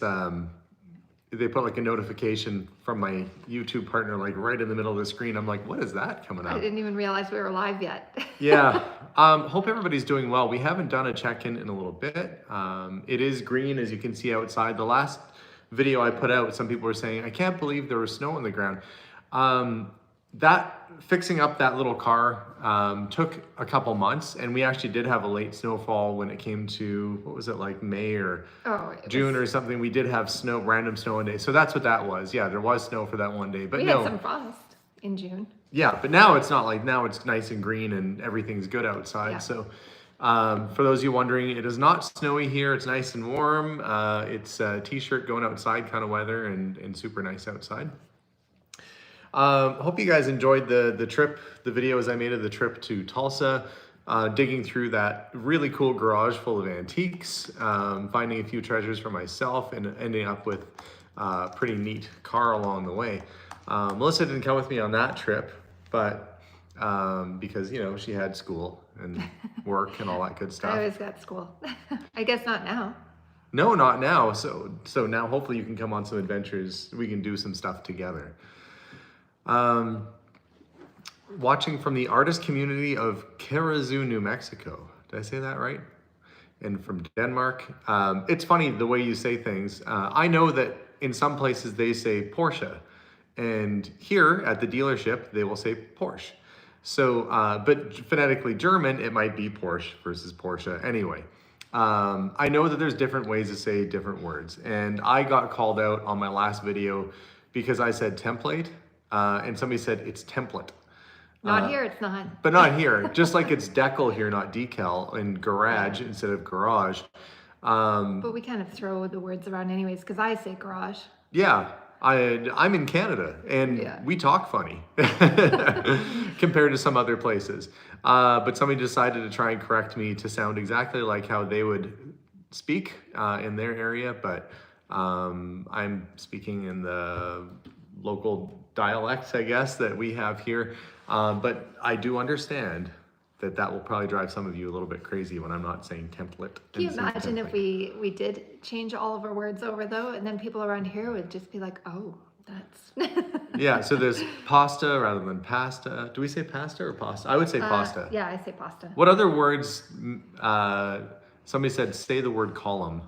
they put like a notification from my YouTube partner, like right in the middle of the screen. I'm like, what is that coming up? I didn't even realize we were live yet. Yeah. Hope everybody's doing well. We haven't done a check-in in a little bit. It is green, as you can see outside. The last video I put out, some people were saying, I can't believe there was snow on the ground. Fixing up that little car took a couple months, and we actually did have a late snowfall when it came to, what was it, like May or June or something. We did have snow, random snow one day. So that's what that was. Yeah, there was snow for that one day. But we had some frost in June. Yeah, but now it's not like, now it's nice and green and everything's good outside. Yeah. So for those of you wondering, it is not snowy here. It's nice and warm. It's a t-shirt going outside kind of weather and super nice outside. Hope you guys enjoyed the trip, the videos I made of the trip to Tulsa, digging through that really cool garage full of antiques, finding a few treasures for myself, and ending up with a pretty neat car along the way. Melissa didn't come with me on that trip, but because, you know, she had school and work and all that good stuff. I always got school. I guess not now. No, not now. So now hopefully you can come on some adventures. We can do some stuff together. Watching from the artist community of Karazoo, New Mexico. Did I say that right? And from Denmark. It's funny the way you say things. I know that in some places they say Porsche, and here at the dealership they will say Porsche. So, but phonetically German, it might be Porsche versus Porsche. Anyway, I know that there's different ways to say different words, and I got called out on my last video because I said template. And somebody said it's template. Not here, it's not. But not here. Just like it's decal here, not decal, and garage instead of garage. But we kind of throw the words around anyways, because I say garage. Yeah, I'm in Canada, and we talk funny compared to some other places. But somebody decided to try and correct me to sound exactly like how they would speak in their area, but I'm speaking in the local dialects, I guess, that we have here. But I do understand that will probably drive some of you a little bit crazy when I'm not saying template. Can you imagine if we did change all of our words over though, and then people around here would just be like, oh, that's... Yeah, so there's pasta rather than pasta. Do we say pasta or pasta? I would say pasta. Yeah, I say pasta. What other words, somebody said, say the word column.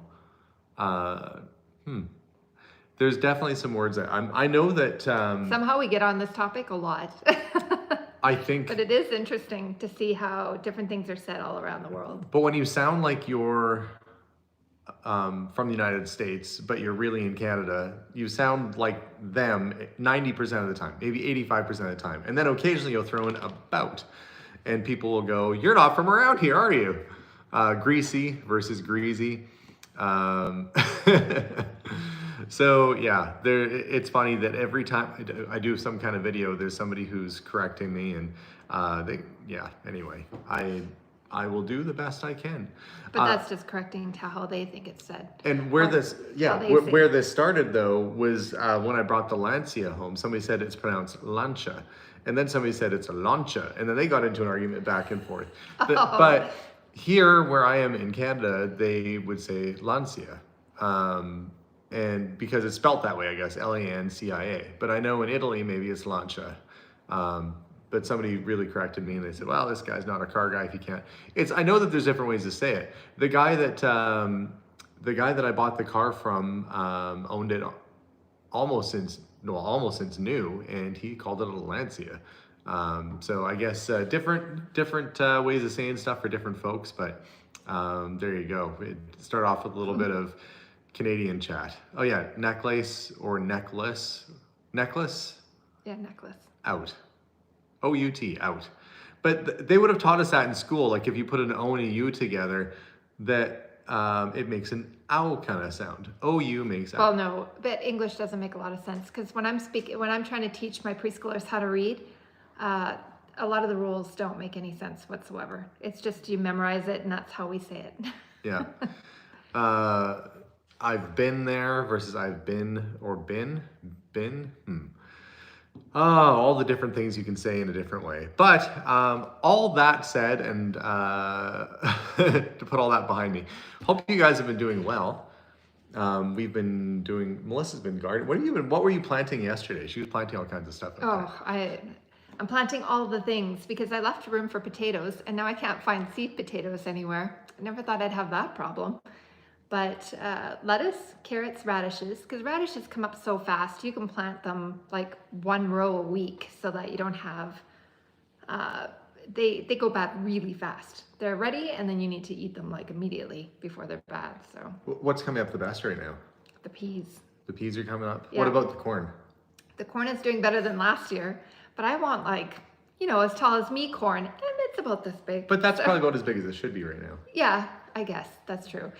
There's definitely some words that I know that... somehow we get on this topic a lot. I think... But it is interesting to see how different things are said all around the world. But when you sound like you're from the United States, but you're really in Canada, you sound like them 90% of the time, maybe 85% of the time. And then occasionally you'll throw in about, and people will go, you're not from around here, are you? Greasy versus greasy. So yeah, it's funny that every time I do some kind of video, there's somebody who's correcting me, and anyway, I will do the best I can. But that's just correcting to how they think it's said. And where this started though was when I brought the Lancia home. Somebody said it's pronounced Lancia, and then somebody said it's a Lancia, and then they got into an argument back and forth. But here, where I am in Canada, they would say Lancia. And because it's spelt that way, I guess, L-A-N-C-I-A. But I know in Italy, maybe it's Lancia. But somebody really corrected me and they said, well, this guy's not a car guy if he can't. I know that there's different ways to say it. The guy that I bought the car from owned it almost since new, and he called it a Lancia. So I guess different ways of saying stuff for different folks, but there you go. It started off with a little bit of Canadian chat. Oh yeah, necklace or necklace. Necklace? Yeah, necklace. Out. O-U-T, out. But they would have taught us that in school, like if you put an O and a U together, that it makes an ow kind of sound. O-U makes ow. Well, no, but English doesn't make a lot of sense, because when I'm trying to teach my preschoolers how to read, a lot of the rules don't make any sense whatsoever. It's just you memorize it, and that's how we say it. Yeah. I've been there versus I've been or been. Oh, all the different things you can say in a different way. But all that said, and to put all that behind me, hope you guys have been doing well. Melissa's been gardening. What were you planting yesterday? She was planting all kinds of stuff. I'm planting all the things because I left room for potatoes and now I can't find seed potatoes anywhere. I never thought I'd have that problem. But lettuce, carrots, radishes, because radishes come up so fast, you can plant them like 1 row a week so that you don't have, they go bad really fast. They're ready and then you need to eat them like immediately before they're bad. So what's coming up the best right now? The peas. The peas are coming up? Yeah. What about the corn? The corn is doing better than last year, but I want like, as tall as me corn, and it's about this big. But that's probably about as big as it should be right now. Yeah, I guess that's true.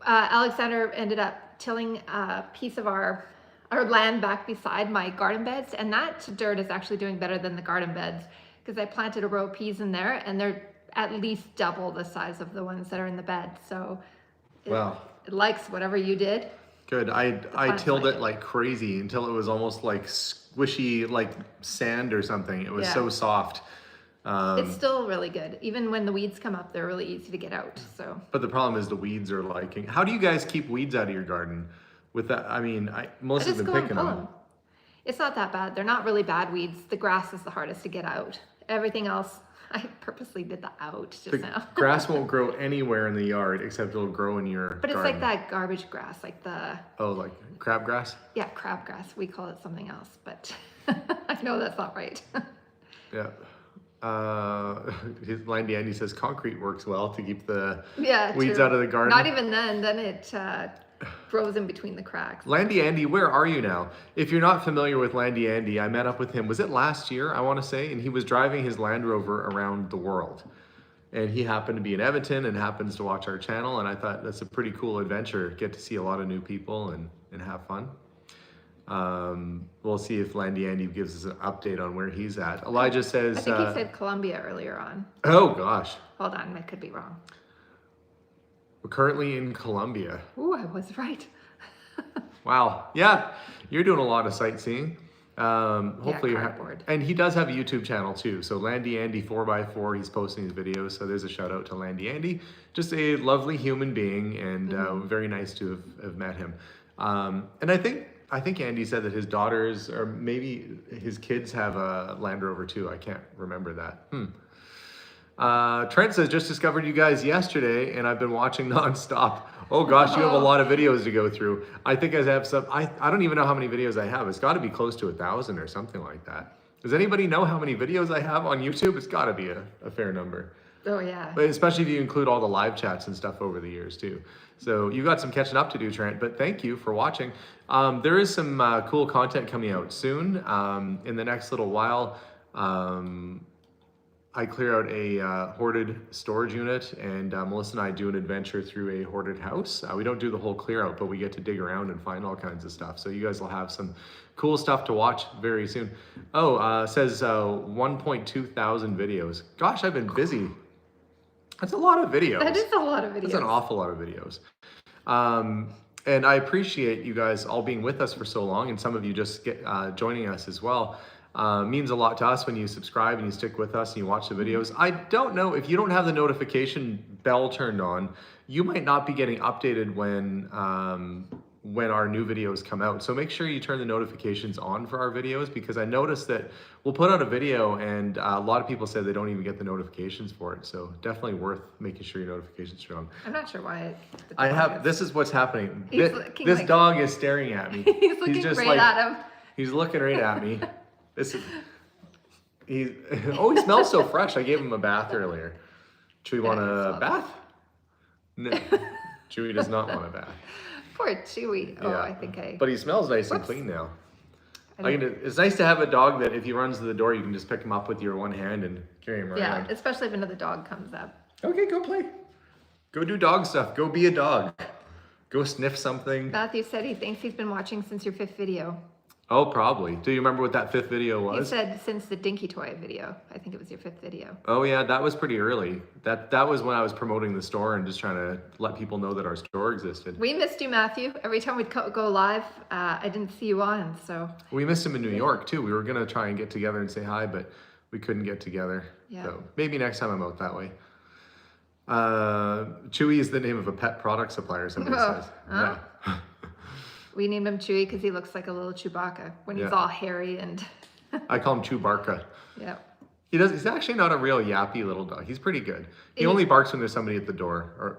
Alexander ended up tilling a piece of our land back beside my garden beds, and that dirt is actually doing better than the garden beds because I planted a row of peas in there, and they're at least double the size of the ones that are in the bed. So it likes whatever you did. Good. I tilled it like crazy until it was almost like squishy, like sand or something. It was so soft. It's still really good. Even when the weeds come up, they're really easy to get out. So. But the problem is the weeds are liking. How do you guys keep weeds out of your garden? With that, I mean, Melissa's been picking them. It's not that bad. They're not really bad weeds. The grass is the hardest to get out. Everything else, I purposely did the out just now. Grass won't grow anywhere in the yard except it'll grow in your But it's garden. like that garbage grass, like the... Oh, like crabgrass? Yeah, crabgrass. We call it something else, but I know that's not right. Yeah. Landy Andy says concrete works well to keep the weeds out of the garden. Not even then it grows in between the cracks. Landy Andy, where are you now? If you're not familiar with Landy Andy, I met up with him, was it last year, I want to say, and he was driving his Land Rover around the world. And he happened to be in Edmonton and happens to watch our channel, and I thought that's a pretty cool adventure. Get to see a lot of new people and have fun. We'll see if Landy Andy gives us an update on where he's at. Elijah says... I think he said Colombia earlier on. Oh, gosh. Hold on, I could be wrong. We're currently in Colombia. Ooh, I was right. Wow. Yeah, you're doing a lot of sightseeing. Hopefully cardboard. And he does have a YouTube channel too. So Landy Andy 4x4, he's posting his videos. So there's a shout out to Landy Andy. Just a lovely human being and very nice to have met him. And I think Andy said that his daughters, or maybe his kids, have a Land Rover too. I can't remember that. Trent says, just discovered you guys yesterday and I've been watching nonstop. Oh gosh, you have a lot of videos to go through. I think I have some, I don't even know how many videos I have. It's got to be close to 1,000 or something like that. Does anybody know how many videos I have on YouTube? It's got to be a fair number. Oh yeah. But especially if you include all the live chats and stuff over the years too. So you got some catching up to do, Trent, but thank you for watching. There is some cool content coming out soon. In the next little while, I clear out a hoarded storage unit, and Melissa and I do an adventure through a hoarded house. We don't do the whole clear out, but we get to dig around and find all kinds of stuff. So you guys will have some cool stuff to watch very soon. Oh, says 1.2 thousand videos. Gosh, I've been busy. That's a lot of videos. That is a lot of videos. That's an awful lot of videos. And I appreciate you guys all being with us for so long, and some of you just joining us as well. Means a lot to us when you subscribe and you stick with us and you watch the videos. I don't know, if you don't have the notification bell turned on, you might not be getting updated when our new videos come out. So make sure you turn the notifications on for our videos, because I noticed that we'll put out a video and a lot of people said they don't even get the notifications for it. So definitely worth making sure your notifications are on. I'm not sure why. This is what's happening. This dog is staring at me. He's looking just right at him. He's looking right at me. He smells so fresh. I gave him a bath earlier. Chewy want a bath? No, Chewy does not want a bath. Poor Chewy. Oh, yeah. But he smells nice and clean now. It's nice to have a dog that if he runs to the door, you can just pick him up with your one hand and carry him around. Yeah, especially if another dog comes up. Okay, go play. Go do dog stuff. Go be a dog. Go sniff something. Matthew said he thinks he's been watching since your 5th video. Oh, probably. Do you remember what that 5th video was? He said since the Dinky Toy video. I think it was your 5th video. Oh yeah, that was pretty early. That was when I was promoting the store and just trying to let people know that our store existed. We missed you, Matthew. Every time we'd go live, I didn't see you on, so. We missed him in New York too. We were gonna try and get together and say hi, but we couldn't get together. Yeah. So maybe next time I'm out that way. Chewy is the name of a pet product supplier, somebody says. Huh? Yeah. We named him Chewy because he looks like a little Chewbacca when he's all hairy and. I call him Chewbarca. Yeah. He's actually not a real yappy little dog. He's pretty good. He only barks when there's somebody at the door.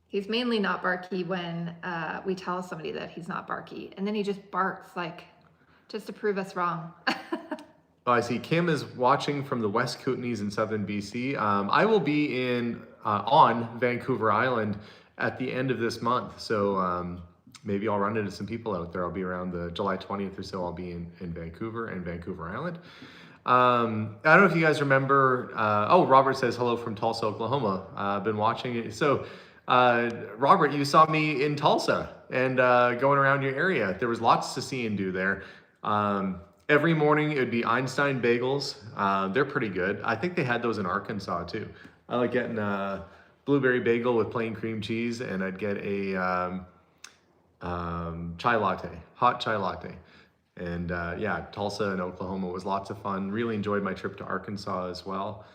He's mainly not barky when we tell somebody that he's not barky, and then he just barks like just to prove us wrong. Oh, I see. Kim is watching from the West Kootenays in southern BC. I will be on Vancouver Island at the end of this month, so maybe I'll run into some people out there. I'll be around the July 20th or so. I'll be in Vancouver and Vancouver Island. I don't know if you guys remember. Robert says hello from Tulsa, Oklahoma. I've been watching it. So, Robert, you saw me in Tulsa and going around your area. There was lots to see and do there. Every morning it would be Einstein bagels. They're pretty good. I think they had those in Arkansas too. I like getting a blueberry bagel with plain cream cheese, and I'd get a chai latte, hot chai latte. And Tulsa and Oklahoma was lots of fun. Really enjoyed my trip to Arkansas as well.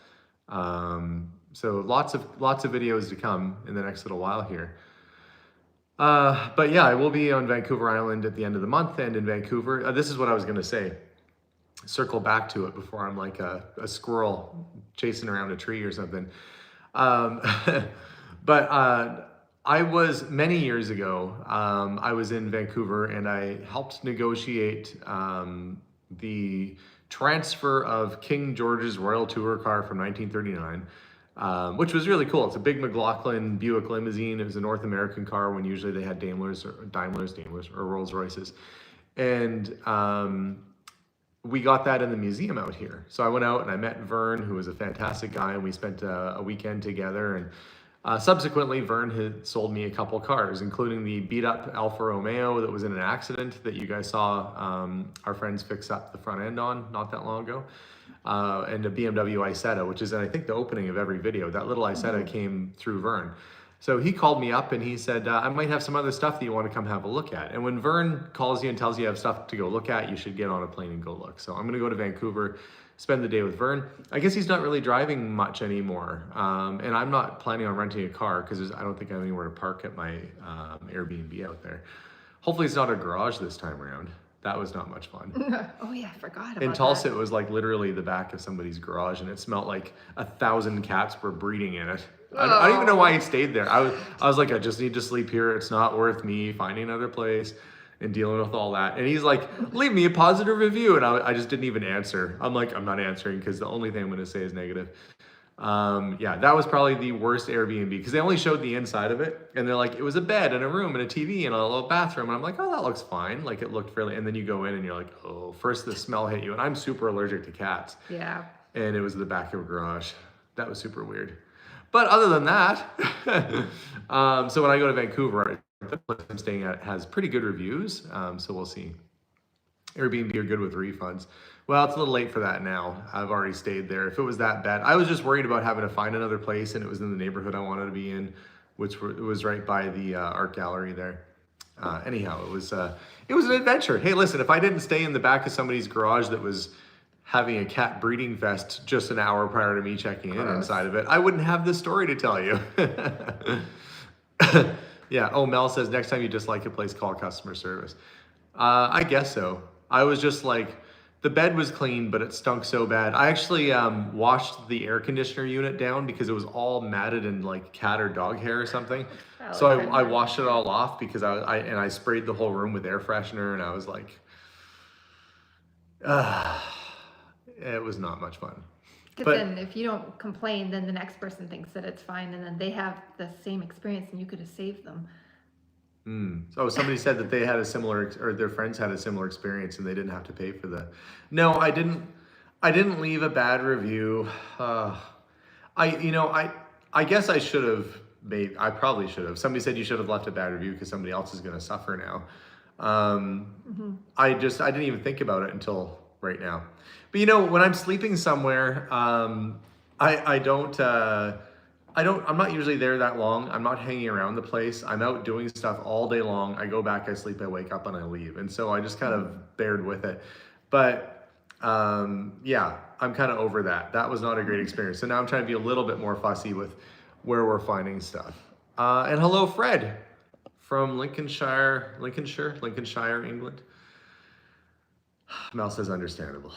So lots of videos to come in the next little while here. But yeah, I will be on Vancouver Island at the end of the month and in Vancouver. This is what I was gonna say. Circle back to it before I'm like a squirrel chasing around a tree or something. But I was, many years ago, I was in Vancouver and I helped negotiate the transfer of King George's Royal Tour car from 1939. Which was really cool. It's a big McLaughlin Buick limousine. It was a North American car when usually they had Daimlers or Rolls Royces. And we got that in the museum out here. So I went out and I met Vern, who was a fantastic guy, and we spent a weekend together. And subsequently, Vern had sold me a couple cars, including the beat up Alfa Romeo that was in an accident that you guys saw our friends fix up the front end on not that long ago. And a BMW Isetta, which is, I think, the opening of every video. That little Isetta came through Vern. So he called me up and he said, I might have some other stuff that you want to come have a look at. And when Vern calls you and tells you have stuff to go look at, you should get on a plane and go look. So I'm going to go to Vancouver, spend the day with Vern. I guess he's not really driving much anymore. And I'm not planning on renting a car because I don't think I have anywhere to park at my Airbnb out there. Hopefully it's not a garage this time around. That was not much fun. Oh yeah, I forgot about In Tulsa, it was like literally the back of somebody's garage, and it smelled like 1,000 cats were breeding in it. I don't even know why he stayed there. I was like, I just need to sleep here. It's not worth me finding another place and dealing with all that. And he's like, leave me a positive review. And I just didn't even answer. I'm like, I'm not answering because the only thing I'm going to say is negative. That was probably the worst Airbnb because they only showed the inside of it, and they're like, it was a bed and a room and a TV and a little bathroom, and I'm like, oh, that looks fine. Like, it looked fairly, and then you go in and you're like, oh, first the smell hit you, and I'm super allergic to cats. Yeah. And it was the back of a garage. That was super weird. But other than that, so when I go to Vancouver, the place I'm staying at has pretty good reviews, so we'll see. Airbnb are good with refunds. Well, it's a little late for that now. I've already stayed there. If it was that bad, I was just worried about having to find another place, and it was in the neighborhood I wanted to be in, which was right by the art gallery there. Anyhow, it was an adventure. Hey, listen, if I didn't stay in the back of somebody's garage that was having a cat breeding fest just an hour prior to me checking in inside of it, I wouldn't have this story to tell you. Yeah. Oh, Mel says next time you dislike a place, call customer service. I guess so. I was just like, the bed was clean, but it stunk so bad. I actually washed the air conditioner unit down because it was all matted in like cat or dog hair or something. So I washed it all off because I sprayed the whole room with air freshener, and I was like, it was not much fun. Because then if you don't complain, then the next person thinks that it's fine, and then they have the same experience, and you could have saved them. So somebody said that they had a similar, or their friends had a similar experience, and they didn't have to pay for the. No, I didn't leave a bad review. I guess I should have. I probably should have. Somebody said you should have left a bad review because somebody else is going to suffer now. I didn't even think about it until right now. But when I'm sleeping somewhere, I'm not usually there that long. I'm not hanging around the place. I'm out doing stuff all day long. I go back, I sleep, I wake up, and I leave. And so I just kind of bared with it. But I'm kind of over that. That was not a great experience. So now I'm trying to be a little bit more fussy with where we're finding stuff. And hello, Fred. from Lincolnshire, England. Mel says understandable.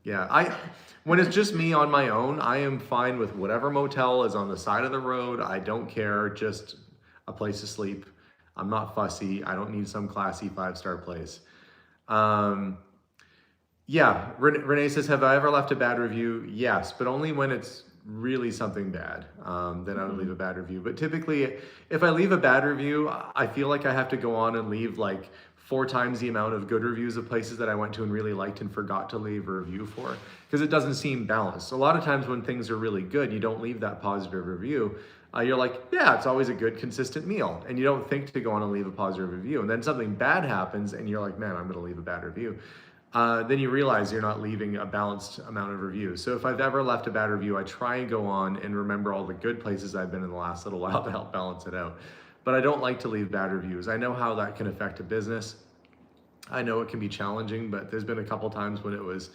Yeah, when it's just me on my own, I am fine with whatever motel is on the side of the road. I don't care, just a place to sleep. I'm not fussy. I don't need some classy 5-star place. Yeah, Renee says, have I ever left a bad review? Yes, but only when it's really something bad. Then I would leave a bad review. But typically, if I leave a bad review, I feel like I have to go on and leave like 4 times the amount of good reviews of places that I went to and really liked and forgot to leave a review for, because it doesn't seem balanced. A lot of times when things are really good, you don't leave that positive review. You're like, yeah, it's always a good, consistent meal. And you don't think to go on and leave a positive review. And then something bad happens and you're like, man, I'm going to leave a bad review. Then you realize you're not leaving a balanced amount of reviews. So if I've ever left a bad review, I try and go on and remember all the good places I've been in the last little while to help balance it out. But I don't like to leave bad reviews. I know how that can affect a business. I know it can be challenging, but there's been a couple times when it was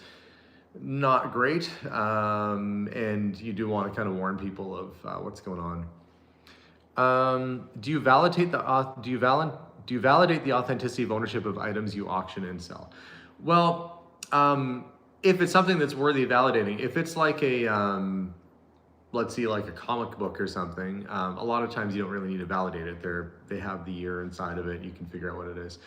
not great. And you do want to kind of warn people of what's going on. Do you validate the authenticity of ownership of items you auction and sell? Well, if it's something that's worthy of validating, if it's like a, let's see, like a comic book or something, a lot of times you don't really need to validate it. They have the year inside of it. You can figure out what it is.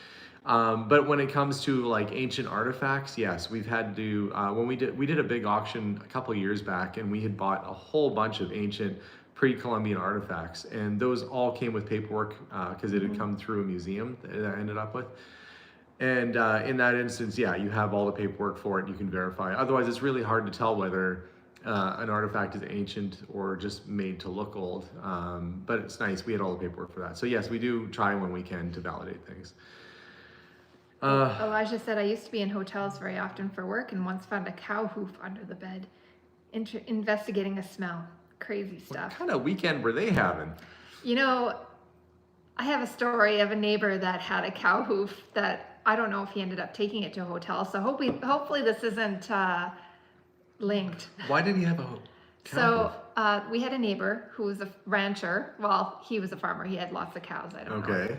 But when it comes to like ancient artifacts, yes, we've had to, when we did a big auction a couple years back, and we had bought a whole bunch of ancient pre-Columbian artifacts, and those all came with paperwork because it had come through a museum that I ended up with. And in that instance, yeah, you have all the paperwork for it. You can verify. Otherwise, it's really hard to tell whether an artifact is ancient or just made to look old. But it's nice. We had all the paperwork for that. So yes, we do try when we can to validate things. Elijah said, I used to be in hotels very often for work and once found a cow hoof under the bed, investigating a smell. Crazy stuff. What kind of weekend were they having? You know, I have a story of a neighbor that had a cow hoof that I don't know if he ended up taking it to a hotel. So hopefully this isn't linked. Why did he have a cow hoof? We had a neighbor who was a rancher. Well, he was a farmer. He had lots of cows. I don't know. Okay.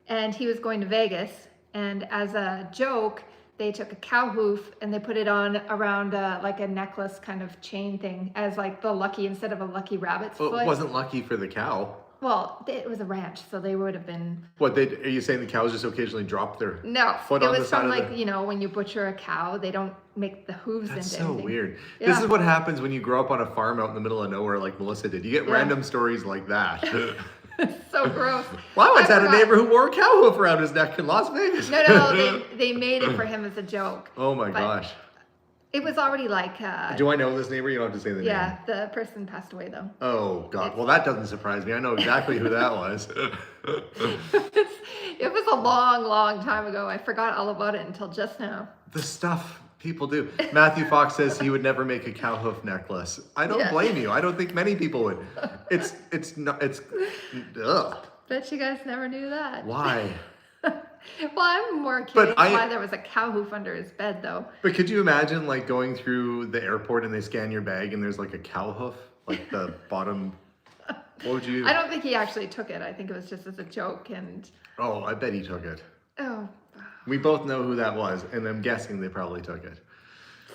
And he was going to Vegas. And as a joke, they took a cow hoof and they put it on around like a necklace kind of chain thing as like the lucky, instead of a lucky rabbit's foot. It wasn't lucky for the cow. Well, it was a ranch, so they would have been. What, are you saying the cows just occasionally drop their foot on the side of the... No, it was from like, you know, when you butcher a cow, they don't make the hooves That's into so anything. weird. Yeah. This is what happens when you grow up on a farm out in the middle of nowhere like Melissa did. You get random stories like that. So gross. Well, I once had a neighbor who wore a cow hoof around his neck in Las Vegas. No, they made it for him as a joke. Oh my gosh. It was already like... Do I know this neighbor? You don't have to say the name. Yeah, the person passed away though. Oh God. Well, that doesn't surprise me. I know exactly who that was. It was a long, long time ago. I forgot all about it until just now. The stuff people do. Matthew Fox says he would never make a cow hoof necklace. I don't blame you. I don't think many people would. It's ugh. Bet you guys never knew that. Why? Well, I'm more curious why there was a cow hoof under his bed, though. But could you imagine, like, going through the airport and they scan your bag and there's like a cow hoof, like the bottom? What would you? I don't think he actually took it. I think it was just as a joke, and. Oh, I bet he took it. Oh. We both know who that was, and I'm guessing they probably took it.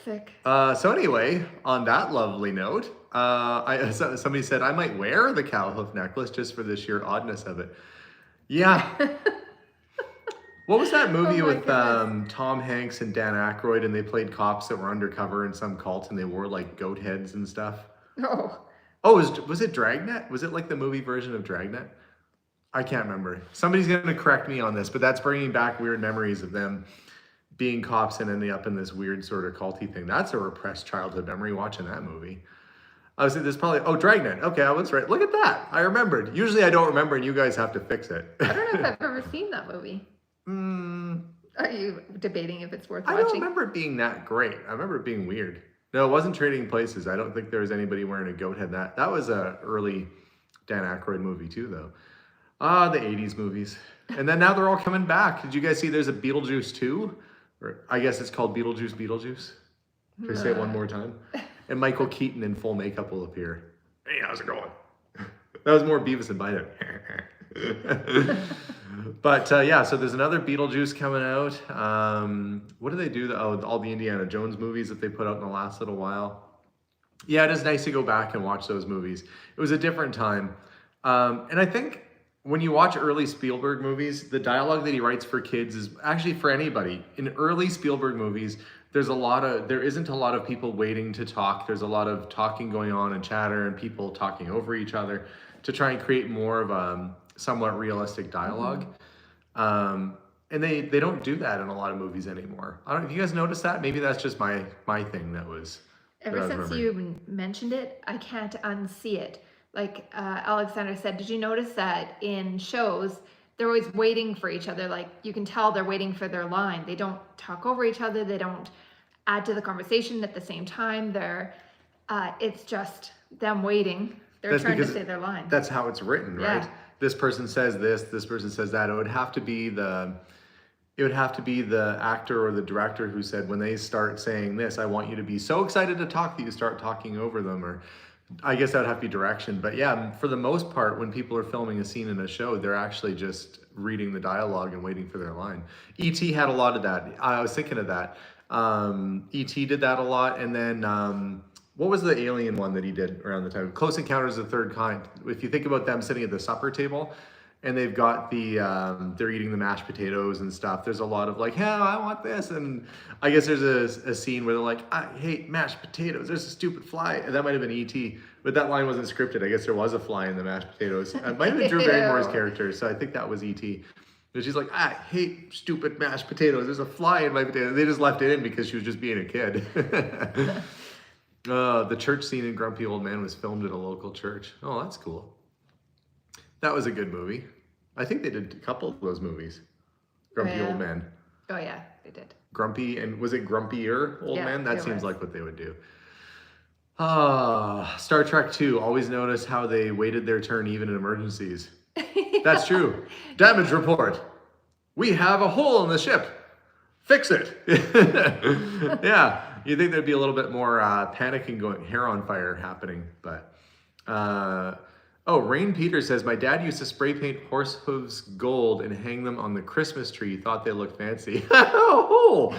Sick. So anyway, on that lovely note, somebody said I might wear the cow hoof necklace just for the sheer oddness of it. Yeah. What was that movie with Tom Hanks and Dan Aykroyd, and they played cops that were undercover in some cult, and they wore like goat heads and stuff? Oh. Oh, was it Dragnet? Was it like the movie version of Dragnet? I can't remember. Somebody's going to correct me on this, but that's bringing back weird memories of them being cops and ending up in this weird sort of culty thing. That's a repressed childhood memory watching that movie. I was there's probably, Dragnet. Okay, I was right. Look at that. I remembered. Usually I don't remember and you guys have to fix it. I don't know if I've ever seen that movie. Are you debating if it's worth watching? I don't remember it being that great. I remember it being weird. No, it wasn't Trading Places. I don't think there was anybody wearing a goat head. That was a early Dan Aykroyd movie too, though. The 80s movies. And then now they're all coming back. Did you guys see there's a Beetlejuice 2? Or I guess it's called Beetlejuice. Can I say it one more time? And Michael Keaton in full makeup will appear. Hey, how's it going? That was more Beavis and Butthead. But yeah, so there's another Beetlejuice coming out. What do they do? All the Indiana Jones movies that they put out in the last little while. Yeah, it is nice to go back and watch those movies. It was a different time. And I think when you watch early Spielberg movies, the dialogue that he writes for kids is actually for anybody. In early Spielberg movies, there isn't a lot of people waiting to talk. There's a lot of talking going on and chatter and people talking over each other to try and create more of a somewhat realistic dialogue. And they don't do that in a lot of movies anymore. I don't know if you guys noticed that. Maybe that's just my thing that was. Ever since you mentioned it, I can't unsee it. Like Alexander said, did you notice that in shows, they're always waiting for each other? Like you can tell they're waiting for their line. They don't talk over each other. They don't add to the conversation at the same time. It's just them waiting. They're trying to say their line. That's how it's written, right? Yeah. This person says this person says that. It would have to be the actor or the director who said, when they start saying this, I want you to be so excited to talk that you start talking over them. Or I guess that would have to be direction. But yeah, for the most part, when people are filming a scene in a show, they're actually just reading the dialogue and waiting for their line. E.T. had a lot of that. I was thinking of that. E.T. did that a lot. And then what was the alien one that he did around the time? Close Encounters of the Third Kind. If you think about them sitting at the supper table, and they've got they're eating the mashed potatoes and stuff. There's a lot of like, yeah, I want this. And I guess there's a scene where they're like, I hate mashed potatoes. There's a stupid fly. And that might have been E.T., but that line wasn't scripted. I guess there was a fly in the mashed potatoes. It might have been Drew Barrymore's character. So I think that was E.T. But she's like, I hate stupid mashed potatoes. There's a fly in my potato. They just left it in because she was just being a kid. The church scene in Grumpy Old Man was filmed at a local church. Oh, that's cool. That was a good movie. I think they did a couple of those movies. Grumpy Old Man. Oh yeah, they did. Grumpy, and was it Grumpier Old Man? That seems like what they would do. Star Trek 2. Always notice how they waited their turn even in emergencies. That's true. Damage report. We have a hole in the ship. Fix it. Yeah, you think there'd be a little bit more panicking going, hair on fire happening, but Rain Peter says, my dad used to spray paint horse hooves gold and hang them on the Christmas tree. Thought they looked fancy. Oh,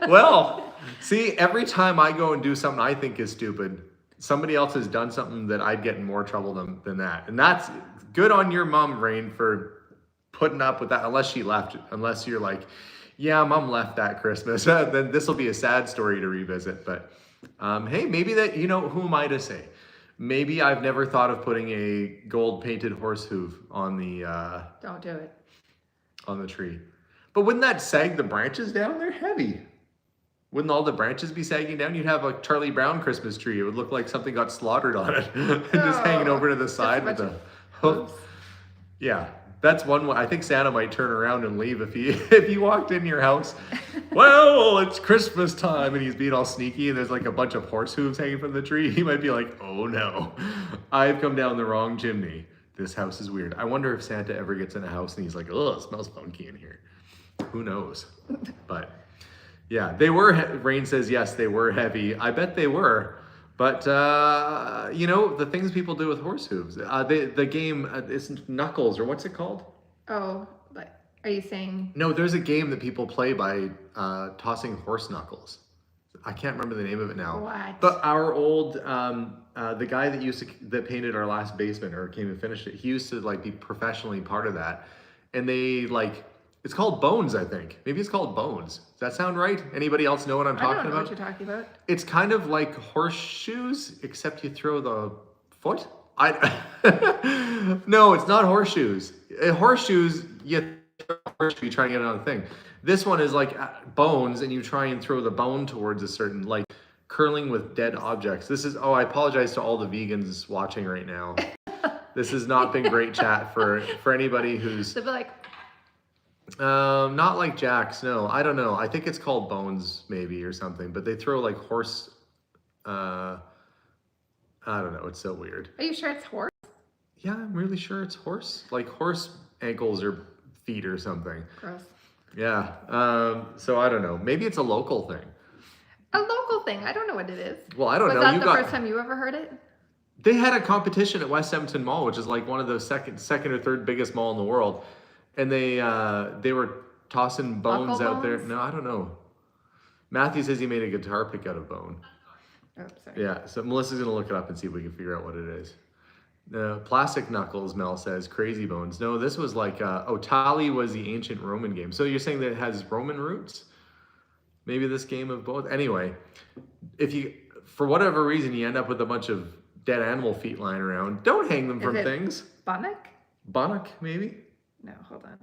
well, see, every time I go and do something I think is stupid, somebody else has done something that I'd get in more trouble than that. And that's good on your mom, Rain, for putting up with that, unless she left, unless you're like, yeah, mom left that Christmas. Then this will be a sad story to revisit. But hey, maybe that, who am I to say? Maybe I've never thought of putting a gold painted horse hoof on the don't do it. On the tree. But wouldn't that sag the branches down? They're heavy. Wouldn't all the branches be sagging down? You'd have a Charlie Brown Christmas tree. It would look like something got slaughtered on it. Just hanging over to the side with the hoof. Yeah. That's one way. I think Santa might turn around and leave if he walked in your house. Well, it's Christmas time, and he's being all sneaky, and there's like a bunch of horse hooves hanging from the tree. He might be like, oh no, I've come down the wrong chimney. This house is weird. I wonder if Santa ever gets in a house and he's like, oh, it smells funky in here. Who knows? But yeah, they were, Rain says, yes, they were heavy. I bet they were. But, the things people do with horse hooves, the game is Knuckles, or what's it called? Oh, but are you saying? No, there's a game that people play by tossing horse knuckles. I can't remember the name of it now. What? But our old, the guy that painted our last basement or came and finished it, he used to be professionally part of that. And they it's called Bones, I think. Maybe it's called Bones. Does that sound right? Anybody else know what I'm talking about? I don't know what you're talking about. It's kind of like horseshoes, except you throw the foot. No, it's not horseshoes. Horseshoes, you throw a horseshoe, you try and get it on the thing. This one is like bones, and you try and throw the bone towards a certain, curling with dead objects. This is, I apologize to all the vegans watching right now. This has not been great chat for anybody who's... They'll be like... not like Jack's, no. I don't know. I think it's called Bones, maybe, or something. But they throw horse... I don't know. It's so weird. Are you sure it's horse? Yeah, I'm really sure it's horse. Like horse ankles or feet or something. Gross. Yeah. So I don't know. Maybe it's a local thing. A local thing? I don't know what it is. Well, I don't know. Was that the first time you ever heard it? They had a competition at West Edmonton Mall, which is one of the second or third biggest mall in the world. And they were tossing bones Buckle out there. bones? No, I don't know. Matthew says he made a guitar pick out of bone. Oh, sorry. Yeah, so Melissa's gonna look it up and see if we can figure out what it is. Plastic knuckles, Mel says, crazy bones. No, this was like, Tali was the ancient Roman game. So you're saying that it has Roman roots? Maybe this game of both? Anyway, if you, for whatever reason, you end up with a bunch of dead animal feet lying around, don't hang them from things. Bunnock? Bunnock, maybe? No, hold on.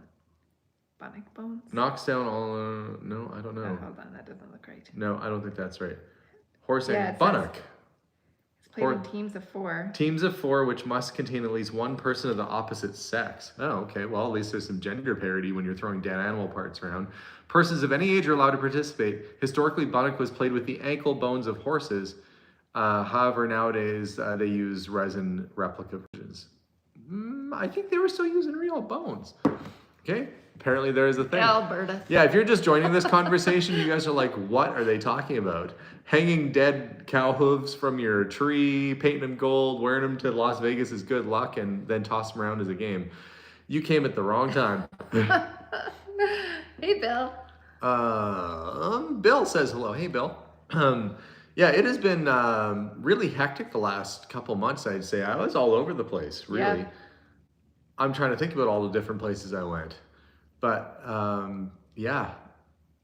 Bunnock bones? Knocks down all, no, I don't know. Oh, hold on, that doesn't look right. No, I don't think that's right. Horse Yeah, and it bunnock. It's played in teams of 4. Teams of 4, which must contain at least one person of the opposite sex. Oh, okay. Well, at least there's some gender parity when you're throwing dead animal parts around. Persons of any age are allowed to participate. Historically, bunnock was played with the ankle bones of horses. However, nowadays they use resin replica versions. I think they were still using real bones. Okay. Apparently there is a thing. Alberta. Yeah, if you're just joining this conversation, you guys are like, what are they talking about? Hanging dead cow hooves from your tree, painting them gold, wearing them to Las Vegas is good luck, and then toss them around as a game. You came at the wrong time. Hey, Bill. Bill says hello. Hey, Bill. Yeah, it has been really hectic the last couple months, I'd say. I was all over the place, really. Yeah. I'm trying to think about all the different places I went. But yeah,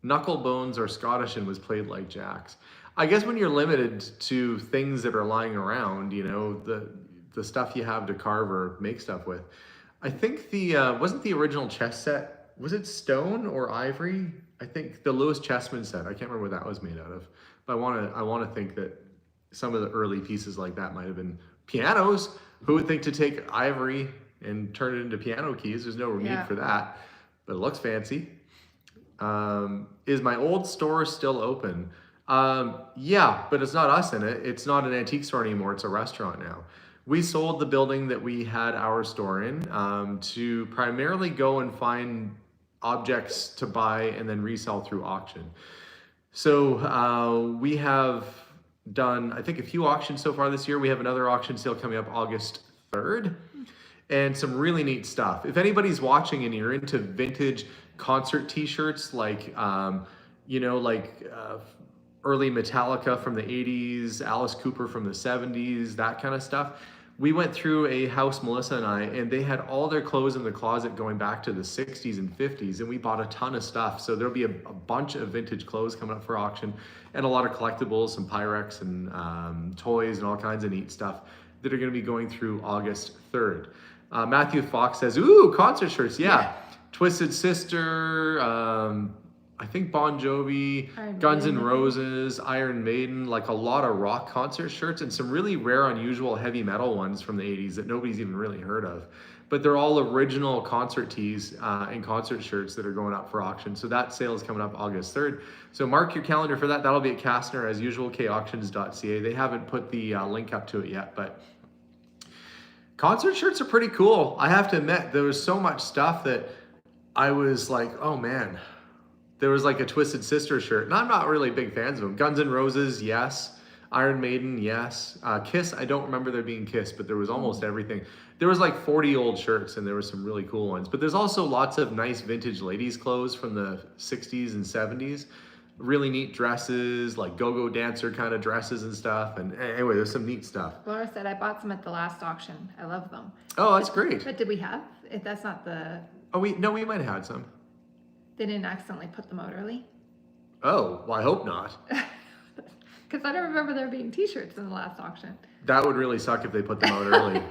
knuckle bones or Scottish and was played like jacks. I guess when you're limited to things that are lying around, you know, the stuff you have to carve or make stuff with. I think wasn't the original chess set, was it stone or ivory? I think the Lewis Chessman set. I can't remember what that was made out of. But I want to think that some of the early pieces like that might have been pianos. Who would think to take ivory and turn it into piano keys? There's no need for that. But it looks fancy. Is my old store still open? Yeah, but it's not us in it. It's not an antique store anymore. It's a restaurant now. We sold the building that we had our store in to primarily go and find objects to buy and then resell through auction. So we have done, I think, a few auctions so far this year. We have another auction sale coming up August 3rd. And some really neat stuff. If anybody's watching and you're into vintage concert t-shirts, like, early Metallica from the 80s, Alice Cooper from the 70s, that kind of stuff. We went through a house, Melissa and I, and they had all their clothes in the closet going back to the 60s and 50s, and we bought a ton of stuff. So there'll be a bunch of vintage clothes coming up for auction, and a lot of collectibles, some Pyrex and toys and all kinds of neat stuff that are going to be going through August 3rd. Matthew Fox says, ooh, concert shirts. Yeah. Twisted Sister, I think Bon Jovi, Guns N' Roses, Iron Maiden, like a lot of rock concert shirts and some really rare, unusual heavy metal ones from the 80s that nobody's even really heard of. But they're all original concert tees and concert shirts that are going up for auction. So that sale is coming up August 3rd. So mark your calendar for that. That'll be at Kastner as usual, kauctions.ca. They haven't put the link up to it yet, but concert shirts are pretty cool. I have to admit, there was so much stuff that I was like, oh man. There was like a Twisted Sister shirt, and I'm not really big fans of them. Guns N' Roses, yes. Iron Maiden, yes. Kiss, I don't remember there being Kiss, but there was almost everything. There was like 40 old shirts, and there were some really cool ones. But there's also lots of nice vintage ladies' clothes from the 60s and 70s. Really neat dresses, like go-go dancer kind of dresses and stuff. And anyway, there's some neat stuff. Laura said, I bought some at the last auction. I love them. Oh, that's great. But did we have? If that's not the... Oh, we might have had some. They didn't accidentally put them out early? Oh, well, I hope not. Because I don't remember there being t-shirts in the last auction. That would really suck if they put them out early.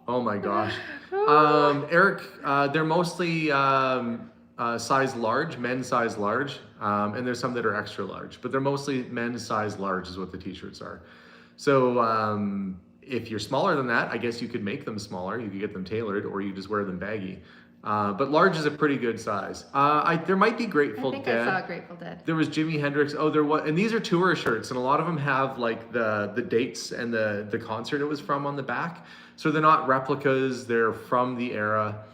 Oh my gosh. Eric, they're mostly size large, men's size large, and there's some that are extra large, but they're mostly men's size large is what the t-shirts are. So if you're smaller than that, I guess you could make them smaller. You could get them tailored, or you just wear them baggy. But large is a pretty good size. There might be Grateful Dead. I think I saw Grateful Dead. There was Jimi Hendrix. Oh, there was, and these are tour shirts, and a lot of them have like the dates and the concert it was from on the back. So they're not replicas; they're from the era.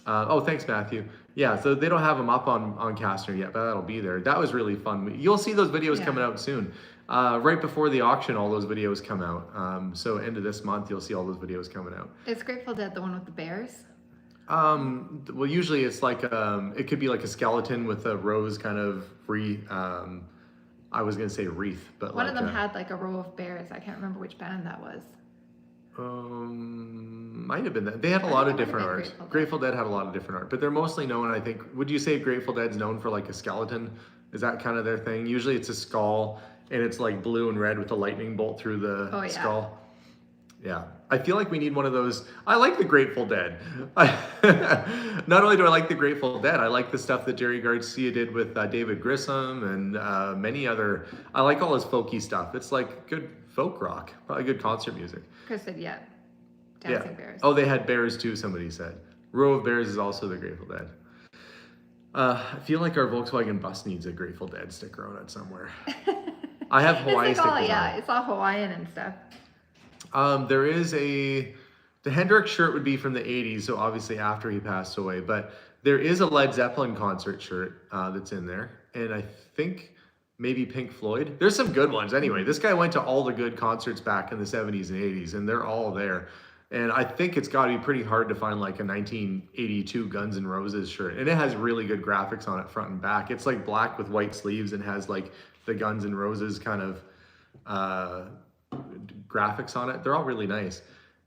Oh, thanks, Matthew. Yeah, so they don't have them up on Kastner yet, but that'll be there. That was really fun. You'll see those videos coming out soon. Right before the auction, all those videos come out. So end of this month, you'll see all those videos coming out. Is Grateful Dead the one with the bears? Well, usually it's like it could be like a skeleton with a rose kind of I was gonna say wreath, but One like of them had like a row of bears. I can't remember which band that was. Might have been that. They had a lot of different art. Grateful Dead. Grateful Dead had a lot of different art, but they're mostly known, I think. Would you say Grateful Dead's known for like a skeleton? Is that kind of their thing? Usually it's a skull and it's like blue and red with a lightning bolt through the skull. Yeah. I feel like we need one of those. I like the Grateful Dead. Not only do I like the Grateful Dead, I like the stuff that Jerry Garcia did with David Grissom and many other. I like all his folky stuff. It's like good folk rock, probably good concert music. Chris said, yeah. Dancing Bears. Oh, they had bears too, somebody said. Row of Bears is also the Grateful Dead. I feel like our Volkswagen bus needs a Grateful Dead sticker on it somewhere. I have Hawaii stickers on it. It's all Hawaiian and stuff. There is the Hendrix shirt would be from the 80s, so obviously after he passed away, but there is a Led Zeppelin concert shirt that's in there, and I think maybe Pink Floyd. There's some good ones anyway. This guy went to all the good concerts back in the 70s and 80s, and they're all there. And I think it's got to be pretty hard to find like a 1982 Guns N' Roses shirt, and it has really good graphics on it front and back. It's like black with white sleeves and has like the Guns N' Roses kind of graphics on it. They're all really nice.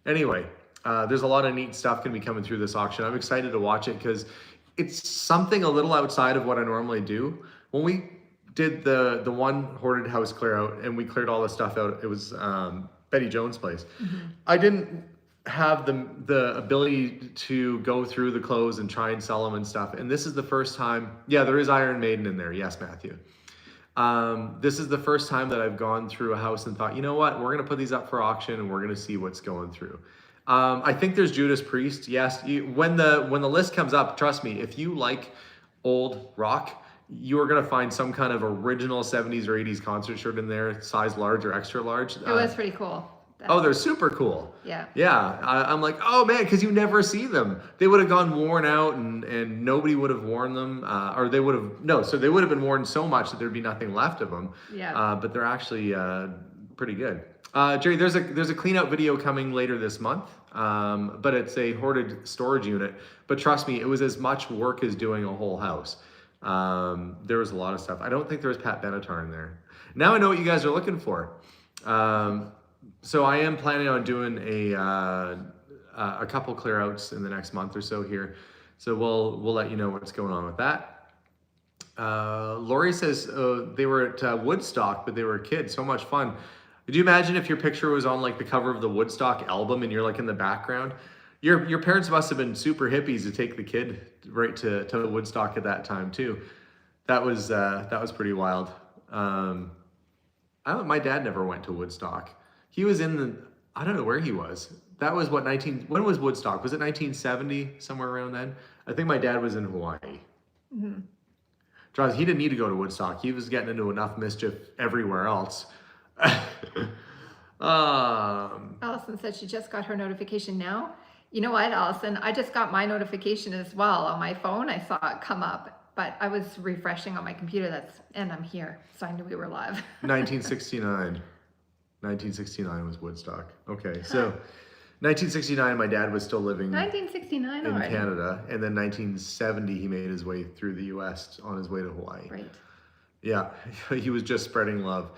Anyway, there's a lot of neat stuff going to be coming through this auction. I'm excited to watch it because it's something a little outside of what I normally do. When we did the one Hoarded House clear out and we cleared all the stuff out, it was Betty Jones' place. Mm-hmm. I didn't have the ability to go through the clothes and try and sell them and stuff. And this is the first time. Yeah, there is Iron Maiden in there. Yes, Matthew. This is the first time that I've gone through a house and thought, you know what, we're going to put these up for auction and we're going to see what's going through. I think there's Judas Priest. Yes. When the list comes up, trust me, if you like old rock, you're going to find some kind of original 70s or 80s concert shirt in there, size large or extra large. It was pretty cool. Oh, they're super cool. Yeah. Yeah. I'm like, oh man, because you never see them. They would have gone worn out and nobody would have worn them. Or they would have, so they would have been worn so much that there'd be nothing left of them. Yeah. But they're actually pretty good. Jerry, there's a clean out video coming later this month. But it's a hoarded storage unit. But trust me, it was as much work as doing a whole house. There was a lot of stuff. I don't think there was Pat Benatar in there. Now I know what you guys are looking for. So I am planning on doing a couple clear outs in the next month or so here. So we'll let you know what's going on with that. Lori says they were at Woodstock, but they were kids. So much fun. Could you imagine if your picture was on like the cover of the Woodstock album and you're like in the background? Your parents must have been super hippies to take the kid right to Woodstock at that time too. That was pretty wild. My dad never went to Woodstock. He was I don't know where he was. That was when was Woodstock? Was it 1970, somewhere around then? I think my dad was in Hawaii. Mm-hmm. He didn't need to go to Woodstock. He was getting into enough mischief everywhere else. Allison said she just got her notification now. You know what, Allison? I just got my notification as well on my phone. I saw it come up, but I was refreshing on my computer. And I'm here, so I knew we were live. 1969. 1969 was Woodstock. Okay, so 1969, my dad was still living 1969 in already. Canada, and then 1970 he made his way through the U.S. on his way to Hawaii. Right. Yeah, he was just spreading love.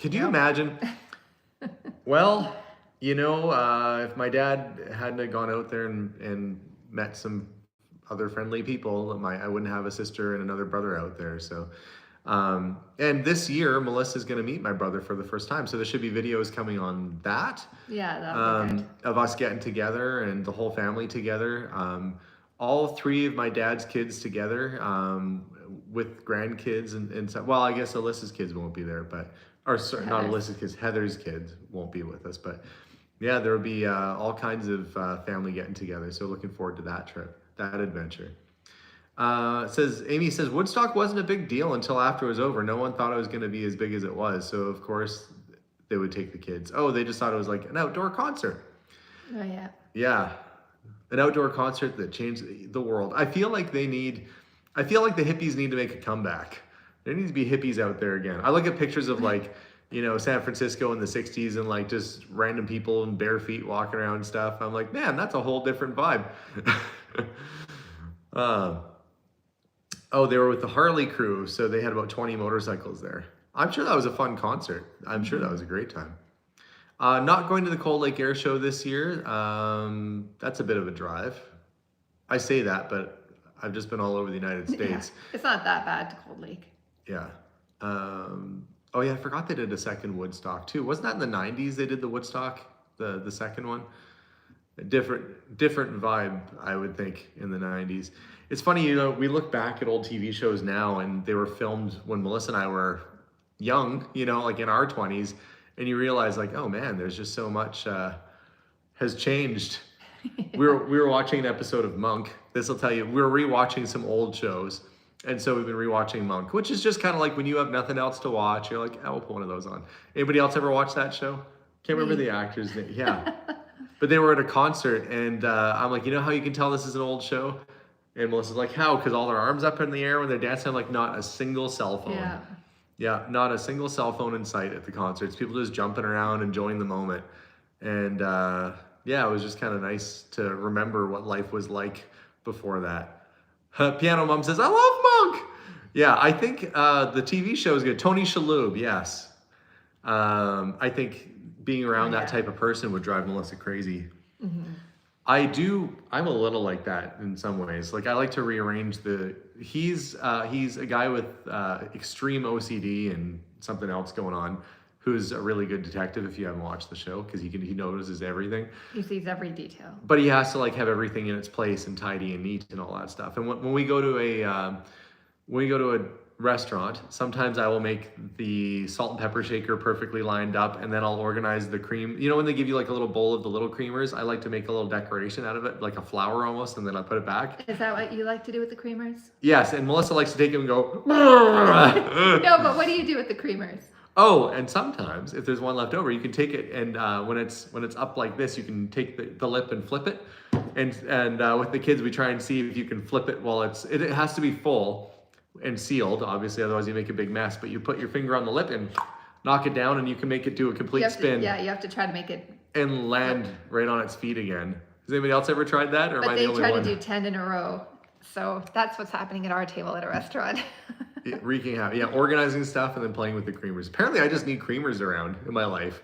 Could you imagine? Well, if my dad hadn't gone out there and met some other friendly people, I wouldn't have a sister and another brother out there. So. And this year, Melissa's going to meet my brother for the first time. So there should be videos coming on that. Yeah, that'll be good. Of us getting together and the whole family together. All three of my dad's kids together with grandkids and stuff. Well, I guess Alyssa's kids won't be there, not Alyssa's kids, Heather's kids won't be with us. But yeah, there will be all kinds of family getting together. So looking forward to that trip, that adventure. Amy says, Woodstock wasn't a big deal until after it was over. No one thought it was going to be as big as it was. So, of course, they would take the kids. Oh, they just thought it was like an outdoor concert. Oh, yeah. Yeah. An outdoor concert that changed the world. I feel like the hippies need to make a comeback. There needs to be hippies out there again. I look at pictures of like San Francisco in the 60s and like just random people in bare feet walking around and stuff. I'm like, man, that's a whole different vibe. uh, oh, they were with the Harley crew, so they had about 20 motorcycles there. I'm sure that was a fun concert. I'm sure that was a great time. Not going to the Cold Lake Air Show this year. That's a bit of a drive. I say that, but I've just been all over the United States. Yeah, it's not that bad to Cold Lake. Yeah. Oh yeah, I forgot they did a second Woodstock too. Wasn't that in the 90s they did the Woodstock, the second one? A different vibe, I would think, in the 90s. It's funny, we look back at old TV shows now and they were filmed when Melissa and I were young, like in our 20s, and you realize like, oh man, there's just so much has changed. Yeah. We were watching an episode of Monk. This will tell you, we were rewatching some old shows. And so we've been rewatching Monk, which is just kind of like when you have nothing else to watch, you're like, oh, we'll put one of those on. Anybody else ever watch that show? Can't remember the actor's name. Yeah. But they were at a concert and I'm like, how you can tell this is an old show? And Melissa's like, how? Because all their arms up in the air when they're dancing, I'm like, not a single cell phone. Yeah. Yeah, not a single cell phone in sight at the concerts. People just jumping around, enjoying the moment. And yeah, it was just kind of nice to remember what life was like before that. Piano Mom says, I love Monk. Yeah, I think the TV show is good. Tony Shalhoub, yes. I think being around that type of person would drive Melissa crazy. Mm-hmm. I'm a little like that in some ways. Like I like to rearrange he's a guy with extreme OCD and something else going on, who's a really good detective if you haven't watched the show, because he notices everything. He sees every detail. But he has to like have everything in its place and tidy and neat and all that stuff. And when we go to a restaurant, sometimes I will make the salt and pepper shaker perfectly lined up, and then I'll organize the cream. When they give you like a little bowl of the little creamers, I like to make a little decoration out of it, like a flower almost, and then I put it back. Is that what you like to do with the creamers? Yes, and Melissa likes to take them and go. No, but what do you do with the creamers? Oh, and sometimes if there's one left over, you can take it and when it's up like this, you can take the lip and flip it. And with the kids, we try and see if you can flip it while it has to be full and sealed, obviously, otherwise you make a big mess. But you put your finger on the lip and knock it down, and you can make it do a complete spin. You have to try to make it and land right on its feet again. Has anybody else ever tried that, or am I the only one? But they try to do 10 in a row, so that's what's happening at our table at a restaurant. Wreaking havoc. Yeah, organizing stuff and then playing with the creamers. Apparently, I just need creamers around in my life.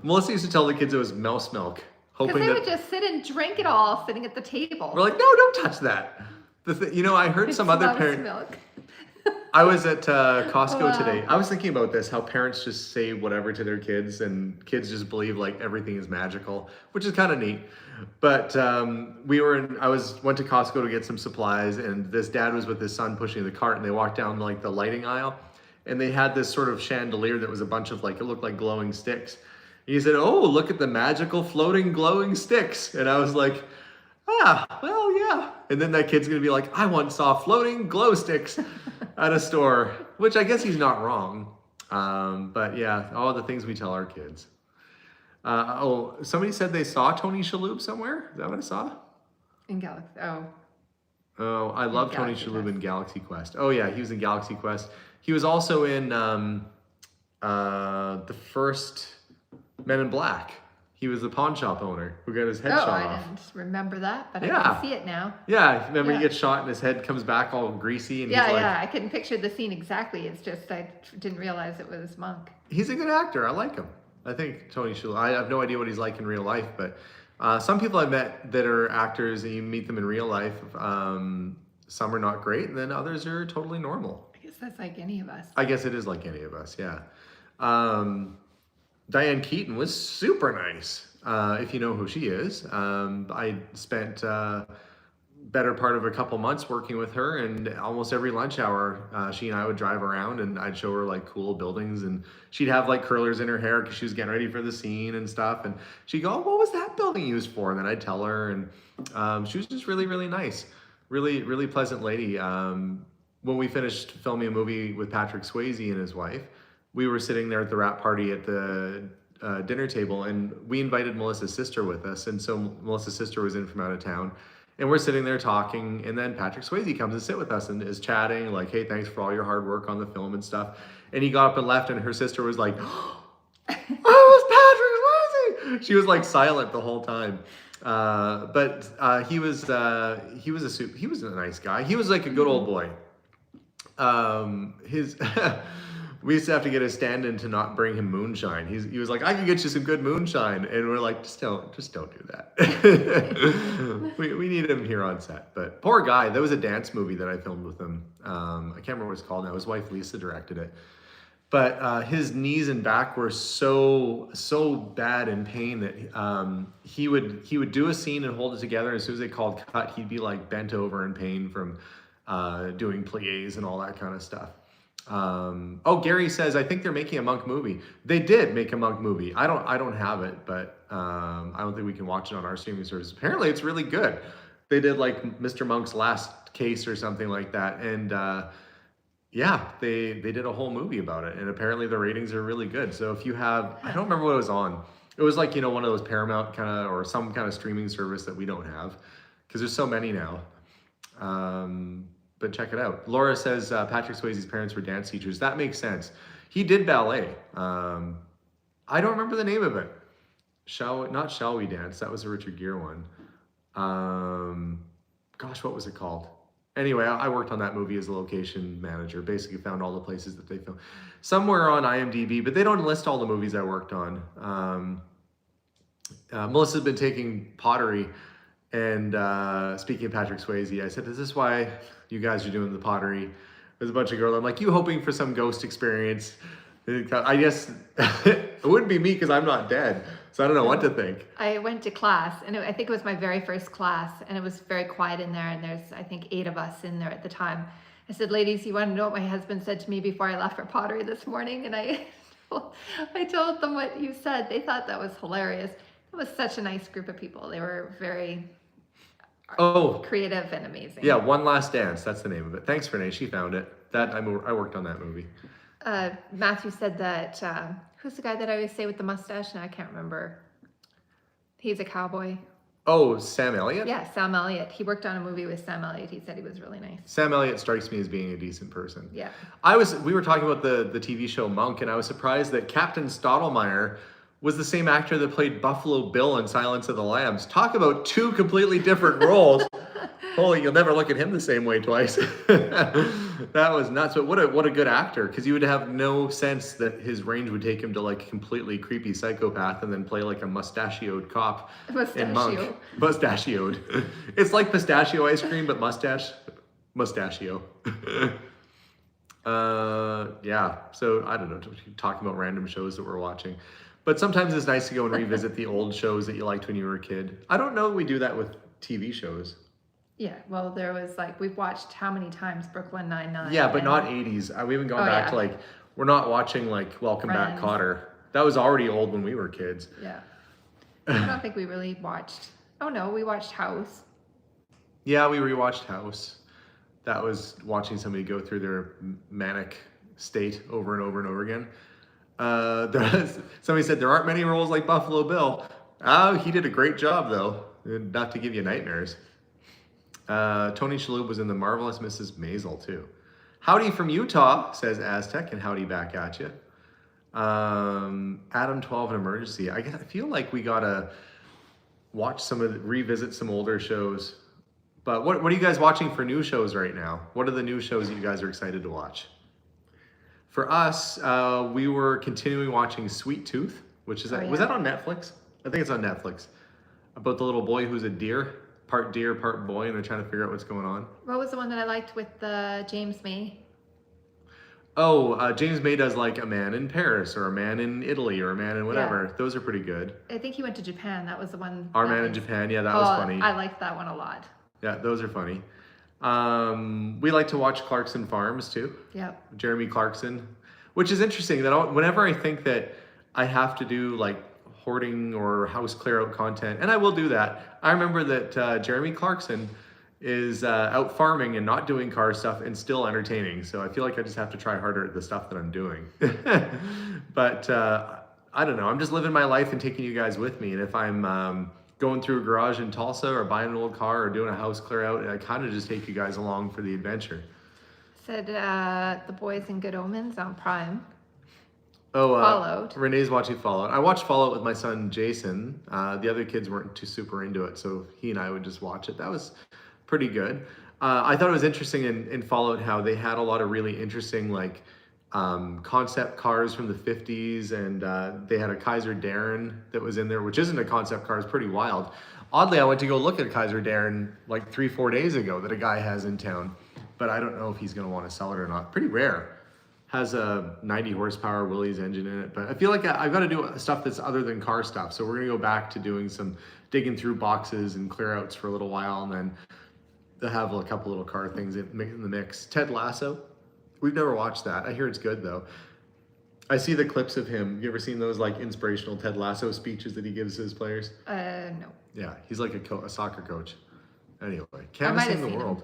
Melissa used to tell the kids it was mouse milk, hoping they would just sit and drink it all sitting at the table. We're like, no, don't touch that. I heard some other parents. Milk. I was at Costco today. I was thinking about this, how parents just say whatever to their kids, and kids just believe like everything is magical, which is kind of neat. But I went to Costco to get some supplies, and this dad was with his son pushing the cart, and they walked down like the lighting aisle, and they had this sort of chandelier that was a bunch of it looked like glowing sticks. And he said, "Oh, look at the magical floating glowing sticks," and I was like, well, yeah. And then that kid's gonna be like, I once saw floating glow sticks at a store, which I guess he's not wrong. But yeah, all the things we tell our kids. Somebody said they saw Tony Shalhoub somewhere. Is that what I saw? In Galaxy. Oh, I love Tony Shalhoub in Galaxy Quest. Oh yeah, he was in Galaxy Quest. He was also in the first Men in Black. He was the pawn shop owner who got his head shot off. I didn't remember that, but I can see it now. Yeah, remember he gets shot and his head comes back all greasy. And I couldn't picture the scene exactly. It's just I didn't realize it was Monk. He's a good actor. I like him. I think Tony Shalhoub. I have no idea what he's like in real life, but some people I've met that are actors and you meet them in real life, some are not great, and then others are totally normal. I guess that's like any of us. I guess it is like any of us, yeah. Diane Keaton was super nice, if you know who she is. I spent better part of a couple months working with her, and almost every lunch hour, she and I would drive around and I'd show her like cool buildings, and she'd have like curlers in her hair because she was getting ready for the scene and stuff. And she'd go, "Oh, what was that building used for?" And then I'd tell her, and she was just really, really nice. Really, really pleasant lady. When we finished filming a movie with Patrick Swayze and his wife, we were sitting there at the wrap party at the dinner table, and we invited Melissa's sister with us. And so Melissa's sister was in from out of town, And we're sitting there talking, and then Patrick Swayze comes and sit with us and is chatting, like, hey, thanks for all your hard work on the film and stuff. And he got up and left, and her sister was like, oh, it's Patrick Swayze! She was like silent the whole time. But he was a nice guy. He was like a good old boy. We used to have to get a stand-in to not bring him moonshine. He was like, I can get you some good moonshine. And we're like, just don't do that. we need him here on set. But poor guy, there was a dance movie that I filmed with him. I can't remember what it's called now. His wife, Lisa, directed it. But his knees and back were so bad in pain that he would do a scene and hold it together. As soon as they called cut, he'd be like bent over in pain from doing plies and all that kind of stuff. Gary says, I think they're making a Monk movie. They did make a Monk movie. I don't have it, but I don't think we can watch it on our streaming service. Apparently it's really good. They did like Mr. Monk's Last Case or something like that. And they did a whole movie about it. And apparently the ratings are really good. So if you have, I don't remember what it was on. It was like, one of those Paramount kind of, or some kind of streaming service that we don't have, because there's so many now. But check it out. Laura says Patrick Swayze's parents were dance teachers. That makes sense. He did ballet. I don't remember the name of it. Shall We Dance? That was a Richard Gere one. What was it called? Anyway, I worked on that movie as a location manager. Basically found all the places that they filmed. Somewhere on IMDb, but they don't list all the movies I worked on. Melissa's been taking pottery. And speaking of Patrick Swayze, I said, is this why you guys are doing the pottery? There's a bunch of girls. I'm like, you hoping for some ghost experience? I guess it wouldn't be me because I'm not dead. So I don't know what to think. I went to class, and I think it was my very first class, and it was very quiet in there, and there's, I think, 8 of us in there at the time. I said, ladies, you want to know what my husband said to me before I left for pottery this morning? And I told them what you said. They thought that was hilarious. It was such a nice group of people. They were very creative and amazing. Yeah, One Last Dance. That's the name of it. Thanks, Renee. She found it. I worked on that movie. Matthew said that, who's the guy that I always say with the mustache? Now I can't remember. He's a cowboy. Oh, Sam Elliott? Yeah, Sam Elliott. He worked on a movie with Sam Elliott. He said he was really nice. Sam Elliott strikes me as being a decent person. Yeah. We were talking about the TV show Monk, and I was surprised that Captain Stottlemyre was the same actor that played Buffalo Bill in Silence of the Lambs. Talk about 2 completely different roles. Holy, you'll never look at him the same way twice. That was nuts. But what a good actor, because you would have no sense that his range would take him to like completely creepy psychopath and then play like a mustachioed cop in Monk. Mustachioed. It's like pistachio ice cream, but mustachio. Yeah, so I don't know, talking about random shows that we're watching. But sometimes it's nice to go and revisit the old shows that you liked when you were a kid. I don't know if we do that with TV shows. Yeah, well, there was like, we've watched how many times Brooklyn Nine-Nine? Yeah, but not 80s. We haven't gone back to like, we're not watching like Welcome Back, Kotter. That was already old when we were kids. Yeah. I don't think we really watched. Oh no, we watched House. Yeah, we rewatched House. That was watching somebody go through their manic state over and over and over again. Somebody said there aren't many roles like Buffalo Bill. He did a great job though, not to give you nightmares. Tony Shalhoub was in The Marvelous Mrs. Maisel too. Howdy from Utah, says Aztec, and howdy back at you. Adam 12 and Emergency. I feel like we gotta revisit some older shows. But what are you guys watching for new shows right now? What are the new shows that you guys are excited to watch? For us, we were continuing watching Sweet Tooth, which is was that on Netflix? I think it's on Netflix. About the little boy who's a deer, part boy, and they're trying to figure out what's going on. What was the one that I liked with James May? James May does like A Man in Paris or A Man in Italy or A Man in whatever. Yeah. Those are pretty good. I think he went to Japan. That was the one. Our Man in Japan. Yeah, that was funny. I liked that one a lot. Yeah, those are funny. We like to watch Clarkson Farms too. Yeah. Jeremy Clarkson, which is interesting that whenever I think that I have to do like hoarding or house clear out content, and I will do that, I remember that Jeremy Clarkson is out farming and not doing car stuff and still entertaining. So I feel like I just have to try harder at the stuff that I'm doing. But I don't know. I'm just living my life and taking you guys with me. And if I'm going through a garage in Tulsa or buying an old car or doing a house clear out. I kind of just take you guys along for the adventure. Said The Boys in Good Omens on Prime. Oh, Fallout. Renee's watching Fallout. I watched Fallout with my son Jason. The other kids weren't too super into it, so he and I would just watch it. That was pretty good. I thought it was interesting in Fallout how they had a lot of really interesting like concept cars from the 50s, and they had a Kaiser Darren that was in there, which isn't a concept car. It's pretty wild. Oddly, I went to go look at a Kaiser Darren like 3-4 days ago that a guy has in town, but I don't know if he's going to want to sell it or not. Pretty rare. Has a 90 horsepower Willys engine in it, but I feel like I've got to do stuff that's other than car stuff. So we're going to go back to doing some digging through boxes and clear outs for a little while, and then they'll have a couple little car things in the mix. Ted Lasso. We've never watched that. I hear it's good though. I see the clips of him. You ever seen those like inspirational Ted Lasso speeches that he gives his players? No. Yeah, he's like a soccer coach. Anyway, I might canvassing have the seen world.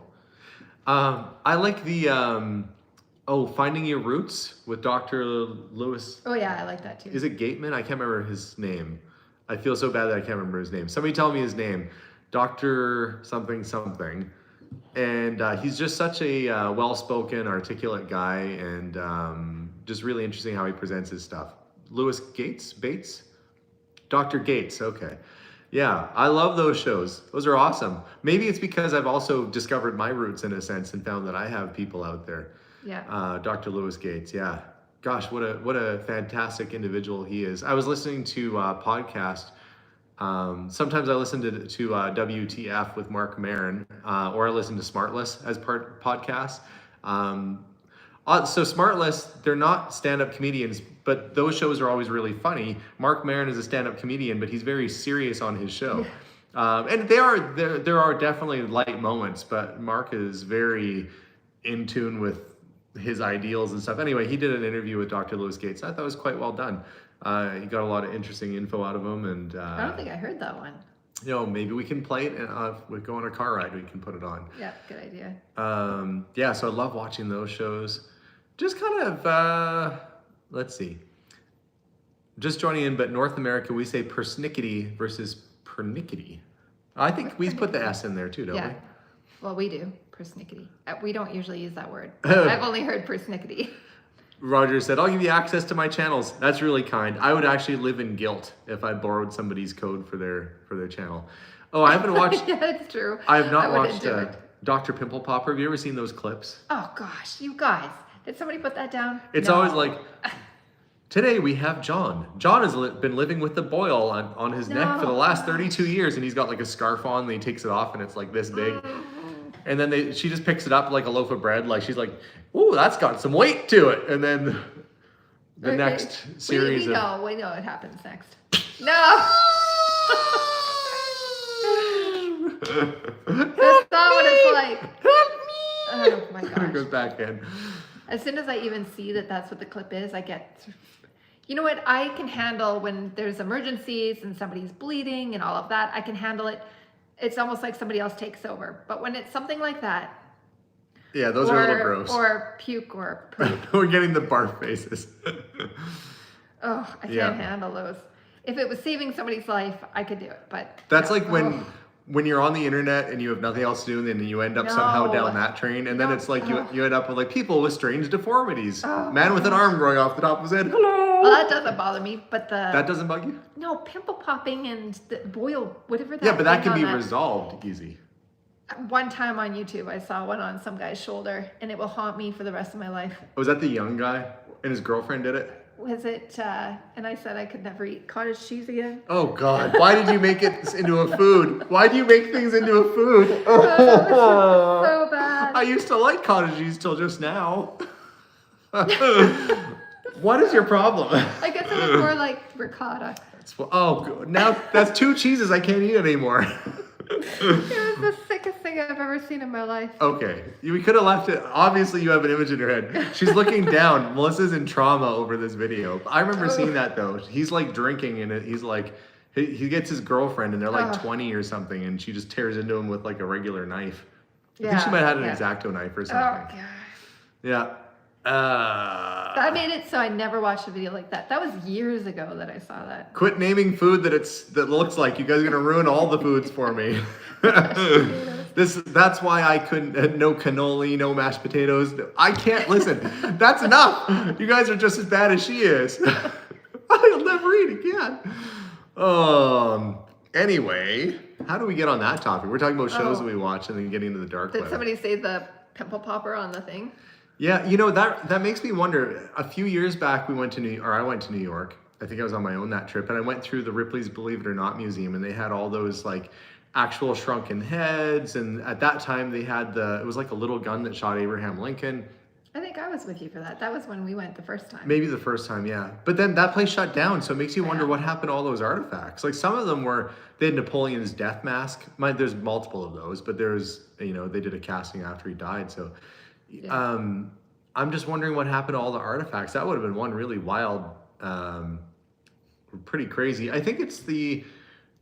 I like the Finding Your Roots with Dr. Lewis. Oh yeah, I like that too. Is it Gateman? I can't remember his name. I feel so bad that I can't remember his name. Somebody tell me his name. Dr. something something. And he's just such a well-spoken, articulate guy, and just really interesting how he presents his stuff. Bates? Dr. Gates, okay. Yeah, I love those shows. Those are awesome. Maybe it's because I've also discovered my roots in a sense and found that I have people out there. Yeah. Dr. Lewis Gates, yeah. Gosh, what a fantastic individual he is. I was listening to a podcast. Sometimes I listen to WTF with Mark Maron, or I listen to Smartless as podcasts. So Smartless, they're not stand-up comedians, but those shows are always really funny. Mark Maron is a stand-up comedian, but he's very serious on his show. And there are definitely light moments, but Mark is very in tune with his ideals and stuff. Anyway, he did an interview with Dr. Lewis Gates. I thought it was quite well done. He got a lot of interesting info out of him, and I don't think I heard that one. You know, maybe we can play it, and if we go on a car ride, we can put it on. Yeah, good idea. Yeah, so I love watching those shows. Just kind of, let's see. Just joining in, but North America, we say persnickety versus pernickety. I think we put the S in there too, don't we? Well, we do, persnickety. We don't usually use that word. I've only heard persnickety. Roger said, I'll give you access to my channels. That's really kind. I would actually live in guilt if I borrowed somebody's code for their channel. Oh, I haven't watched. Yeah, it's true. I have not watched Dr. Pimple Popper. Have you ever seen those clips? Oh gosh, you guys. Did somebody put that down? It's always like, today we have John. John has been living with the boil on his neck for the last 32 years, and he's got like a scarf on, and he takes it off, and it's like this big. And then she just picks it up like a loaf of bread. Like she's like, ooh, that's got some weight to it. And then the next series we know what happens next. No! That's not what it's like. Help me! Oh my gosh. It goes back in. As soon as I even see that that's what the clip is, I get... You know what? I can handle when there's emergencies and somebody's bleeding and all of that. I can handle it. It's almost like somebody else takes over. But when it's something like that... Yeah, those are a little gross. Or puke or poop. We're getting the barf faces. Oh, I can't handle those. If it was saving somebody's life, I could do it. But that's like when you're on the internet and you have nothing else to do, and then you end up somehow down that train, and then it's like you end up with like people with strange deformities. Man with an arm growing off the top of his head. Hello. Well, that doesn't bother me, but that doesn't bug you? No, pimple popping and the boil, whatever that. Yeah, but that can be resolved easy. One time on YouTube, I saw one on some guy's shoulder, and it will haunt me for the rest of my life. Was that the young guy and his girlfriend did it? Was it? And I said I could never eat cottage cheese again. Oh God! Why did you make it into a food? Why do you make things into a food? So bad. I used to like cottage cheese till just now. What is your problem? I guess it was more like ricotta. Now that's 2 cheeses I can't eat anymore. It was the sickest thing I've ever seen in my life. Okay, we could have left it. Obviously, you have an image in your head. She's looking down. Melissa's in trauma over this video. I remember seeing that though. He's like drinking, and he's like, he gets his girlfriend, and they're like 20 or something, and she just tears into him with like a regular knife. I think she might have had an X-Acto knife or something. Oh god. Yeah. That made it so I never watched a video like that. That was years ago that I saw that. Quit naming food that looks like. You guys are gonna ruin all the foods for me. That's why I couldn't. No cannoli, no mashed potatoes. I can't listen. That's enough. You guys are just as bad as she is. I'll never eat again. Anyway, how do we get on that topic? We're talking about shows that we watch and then getting into the dark web. Did somebody say the pimple popper on the thing? Yeah, that makes me wonder. A few years back, I went to New York. I think I was on my own that trip, and I went through the Ripley's Believe It or Not museum, and they had all those like actual shrunken heads, and at that time they had it was like a little gun that shot Abraham Lincoln. I think I was with you for that. That was when we went the first time. Maybe the first time, yeah. But then that place shut down, so it makes you wonder what happened to all those artifacts. Like some of them they had Napoleon's death mask. There's multiple of those, but there's, they did a casting after he died. So I'm just wondering what happened to all the artifacts. That would have been one really wild, pretty crazy. I think it's the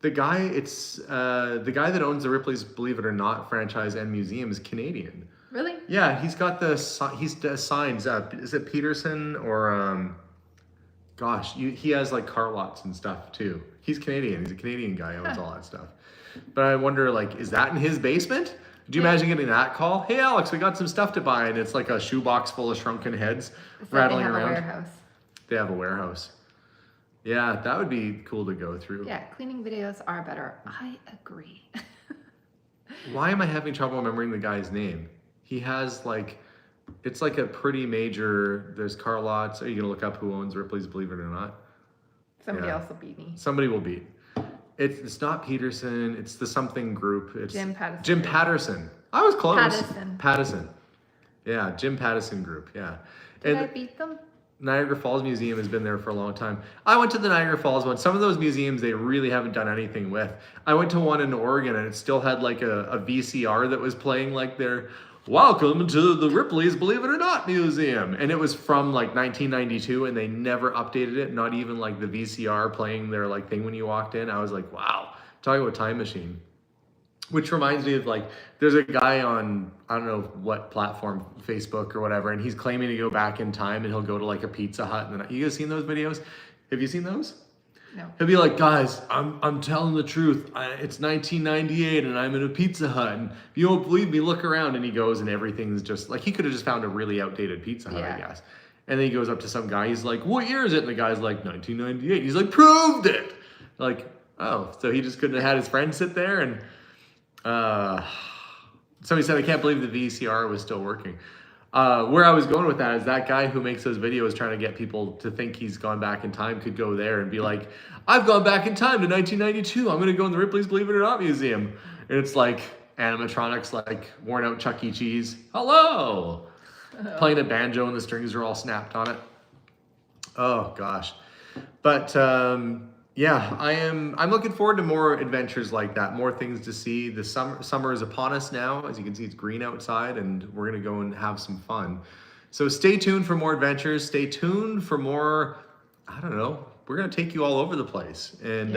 guy that owns the Ripley's Believe It or Not franchise and museum is Canadian. Really? Yeah, he's got he's the signs. Is it Peterson or he has like car lots and stuff too. He's Canadian. He's a Canadian guy. Owns all that stuff. But I wonder, like, is that in his basement? Do you imagine getting that call? Hey, Alex, we got some stuff to buy, and it's like a shoebox full of shrunken heads rattling around. They have a warehouse. They have a warehouse. Yeah, that would be cool to go through. Yeah, cleaning videos are better. I agree. Why am I having trouble remembering the guy's name? He has it's like a pretty major, there's car lots. Are you gonna look up who owns Ripley's Believe It or Not? Somebody else will beat me. Somebody will beat. It's not Peterson, it's the something group. It's Jim Patterson. Jim Patterson. I was close. Pattison. Yeah, Jim Patterson Group, yeah. Did I beat them? Niagara Falls Museum has been there for a long time. I went to the Niagara Falls one. Some of those museums they really haven't done anything with. I went to one in Oregon and it still had like a VCR that was playing like their "Welcome to the Ripley's Believe It or Not Museum." And it was from like 1992 and they never updated it, not even like the VCR playing their like thing when you walked in. I was like, wow, talking about time machine. Which reminds me of like, there's a guy on, I don't know what platform, Facebook or whatever, and he's claiming to go back in time and he'll go to like a Pizza Hut. And you guys seen those videos? Have you seen those? No. He'll be like, guys, I'm telling the truth. It's 1998 and I'm in a Pizza Hut. And if you don't believe me, look around. And he goes and everything's just like, he could have just found a really outdated Pizza Hut, I guess. And then he goes up to some guy. He's like, what year is it? And the guy's like, 1998. He's like, proved it. Like, oh, so he just couldn't have had his friend sit there and... somebody said, I can't believe the VCR was still working. Where I was going with that is that guy who makes those videos trying to get people to think he's gone back in time could go there and be like, I've gone back in time to 1992. I'm going to go in the Ripley's Believe It or Not Museum. And it's like animatronics, like worn out Chuck E. Cheese. Hello. Playing a banjo and the strings are all snapped on it. Oh gosh. But, yeah, I'm looking forward to more adventures like that, more things to see. The summer is upon us now. As you can see, it's green outside, and we're going to go and have some fun. So stay tuned for more adventures. Stay tuned for more, I don't know, we're going to take you all over the place and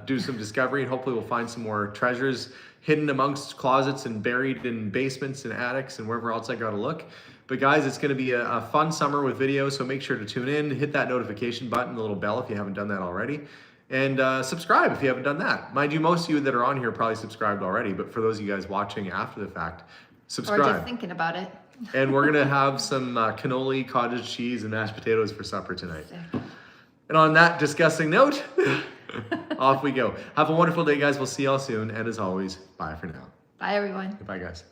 do some discovery, and hopefully we'll find some more treasures hidden amongst closets and buried in basements and attics and wherever else I got to look. But guys, it's going to be a fun summer with videos, so make sure to tune in, hit that notification button, the little bell if you haven't done that already. And subscribe if you haven't done that. Mind you, most of you that are on here probably subscribed already, but for those of you guys watching after the fact, subscribe. Or just thinking about it. And we're going to have some cannoli, cottage cheese, and mashed potatoes for supper tonight. Sick. And on that disgusting note, off we go. Have a wonderful day, guys. We'll see y'all soon. And as always, bye for now. Bye, everyone. Goodbye, guys.